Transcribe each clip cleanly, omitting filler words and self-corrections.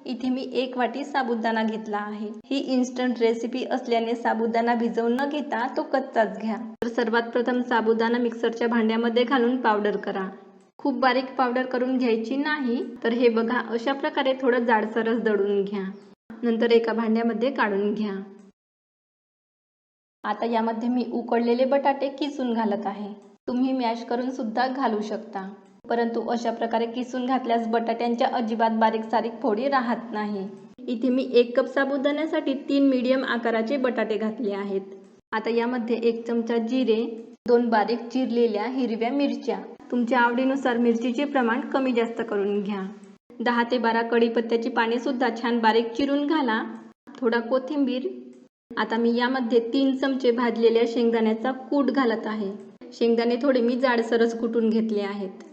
इथे मी 1 वाटी साबुदाणा घेतला आहे। ही इन्स्टंट रेसिपी असल्याने साबुदाणा भिजवून न घेता तो कच्चाच घ्या। तर सर्वात प्रथम साबुदाणा मिक्सरच्या भांड्यामध्ये घालून पावडर करा। खूप बारीक पावडर करून घ्यायची नाही। तर हे बघा, अशा प्रकारे थोडं जाडसरच दळून घ्या। नंतर एका भांड्यामध्ये काढून घ्या। आता यामध्ये मी उकडलेले बटाटे किसून घालत आहे। तुम्ही मॅश करून सुद्धा घालू शकता, परंतु अशा प्रकारे किसून घातल्यास बटाट्यांच्या अजिबात बारीक सारीक फोडी राहत नाही। इथे मी 1 कप साबुदाण्यासाठी 3 मीडियम आकाराचे बटाटे घातले आहेत। आता यामध्ये 1 चमचा जिरे, 2 बारीक चिरलेल्या हिरव्या मिरच्या, तुमच्या आवडीनुसार मिरचीचे प्रमाण कमी जास्त करून घ्या। 10 ते 12 कढीपत्त्याची पाने सुद्धा छान बारीक चिरून घाला। थोडा कोथिंबीर। आता मी यामध्ये 3 चमचे भाजलेल्या शेंगदाण्याचा कूट घालत आहे। शेंगदाणे थोडे मी जाडसरच कुटून घेतले आहेत।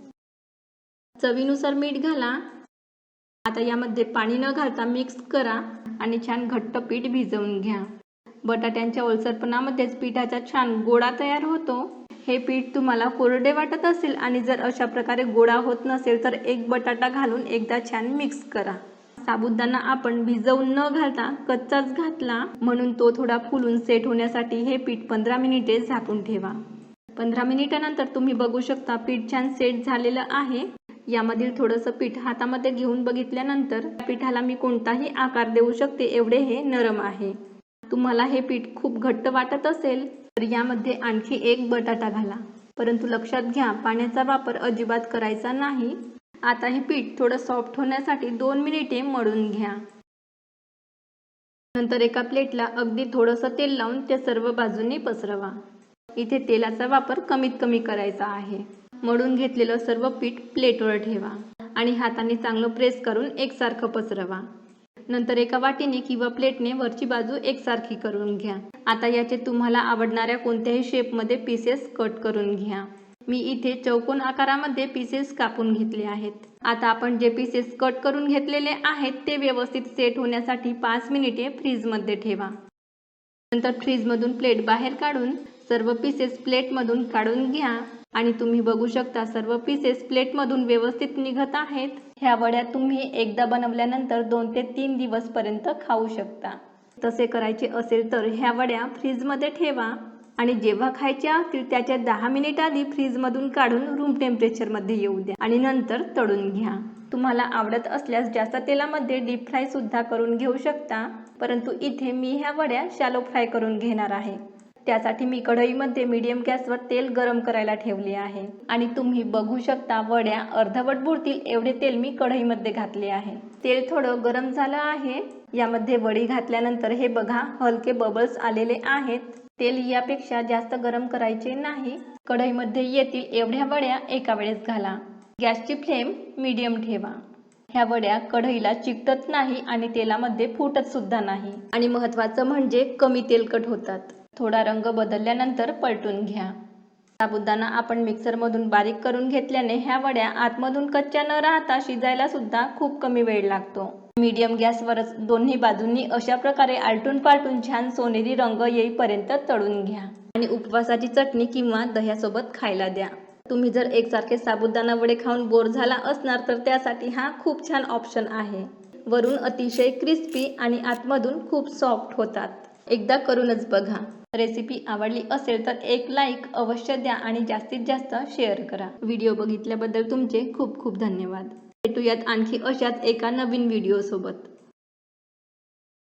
चवीनुसार मीठ घाला। आता यामध्ये पाणी न घालता मिक्स करा आणि छान घट्ट पीठ भिजवून घ्या। बटाट्यांच्या ओलसरपणामध्येच पिठाचा छान गोळा तयार होतो। हे पीठ तुम्हाला कोरडे वाटत असेल आणि जर अशा प्रकारे गोळा होत नसेल तर 1 बटाटा घालून एकदा छान मिक्स करा। साबुदाणा आपण भिजवून न घालता कच्चाच घातला, म्हणून तो थोडा फुलून सेट होण्यासाठी हे पीठ 15 मिनिटे झाकून ठेवा। 15 मिनिटांनंतर तुम्ही बघू शकता पीठ छान सेट झालेलं आहे। यामधील थोडंसं पीठ हातामध्ये घेऊन बघितल्यानंतर पिठाला मी कोणताही आकार देऊ शकते एवढे हे नरम आहे। तुम्हाला हे पीठ खूप घट्ट वाटत असेल तर यामध्ये आणखी 1 बटाटा घाला, परंतु लक्षात घ्या पाण्याचा वापर अजिबात करायचा नाही। आता हे पीठ थोडं सॉफ्ट होण्यासाठी 2 मिनिटे मळून घ्या। नंतर एका प्लेटला अगदी थोडंसं तेल लावून ते सर्व बाजूंनी पसरवा। इथे तेलाचा वापर कमीत कमी करायचा आहे। मळून घेतलेलं सर्व पीठ प्लेटवर ठेवा आणि हाताने चांगलं प्रेस करून एकसारखं पसरवा। नंतर एका वाटीने किंवा प्लेटने वरची बाजू एकसारखी करून घ्या। आता याचे तुम्हाला आवडणाऱ्या कोणत्याही शेपमध्ये पीसेस कट करून घ्या। मी इथे चौकोन आकारामध्ये पीसेस कापून घेतले आहेत। आता आपण जे पीसेस कट करून घेतलेले आहेत ते व्यवस्थित सेट होण्यासाठी 5 मिनिटे फ्रीजमध्ये ठेवा। नंतर फ्रीजमधून प्लेट बाहेर काढून सर्व पीसेस प्लेटमधून काढून घ्या आणि तुम्ही बघू शकता सर्व पीसेस प्लेटमधून व्यवस्थित निघत आहेत। ह्या वड्या तुम्ही एकदा बनवल्यानंतर 2 ते 3 दिवस पर्यंत खाऊ शकता। तसे करायचे असेल तर ह्या वड्या फ्रीजमध्ये ठेवा आणि जेव्हा खायच्या असतील त्याच्या 10 मिनिट आधी फ्रीजमधून काढून रूम टेम्परेचरमध्ये येऊ द्या आणि नंतर तळून घ्या। तुम्हाला आवडत असल्यास जास्त तेलामध्ये डीप फ्राय सुद्धा करून घेऊ शकता, परंतु इथे मी ह्या वड्या शॅलो फ्राय करून घेणार आहे। त्यासाठी मी कढईमध्ये मीडियम गॅसवर तेल गरम करायला ठेवले आहे आणि तुम्ही बघू शकता वड्या अर्धवट बुडतील एवढे तेल मी कढईमध्ये घातले आहे। तेल थोडं गरम झालं आहे। यामध्ये वडी घातल्यानंतर हे बघा हलके बबल्स आलेले आहेत। तेल यापेक्षा जास्त गरम करायचे नाही। कढईमध्ये येतील एवढ्या वड्या एका वेळेस घाला। गॅसची फ्लेम मीडियम ठेवा। ह्या वड्या कढईला चिकटत नाही आणि तेलामध्ये फुटत सुद्धा नाही आणि महत्त्वाचं म्हणजे कमी तेलकट होतात। थोडा रंग बदलल्यानंतर पलटून घ्या। साबुदाणा आपण मिक्सरमधून बारीक करून घेतल्याने ह्या वड्या आतमधून कच्च्या न राहता शिजायला सुद्धा खूप कमी वेळ लागतो। मीडियम गॅसवरच दोन्ही बाजूंनी अशा प्रकारे आलटून पालटून छान सोनेरी रंग येईपर्यंत तळून घ्या आणि उपवासाची चटणी किंवा दह्यासोबत खायला द्या। तुम्ही जर एकसारखे साबुदाणा वडे खाऊन बोर झाला असणार तर त्यासाठी हा खूप छान ऑप्शन आहे। वरून अतिशय क्रिस्पी आणि आतमधून खूप सॉफ्ट होतात। एकदा करूनच बघा। रेसिपी आवडली असेल तर एक लाईक अवश्य द्या आणि जास्तीत जास्त शेअर करा। व्हिडिओ बघितल्याबद्दल तुमचे खूप खूप धन्यवाद। भेटूयात आणखी अशाच एका नवीन व्हिडिओ सोबत।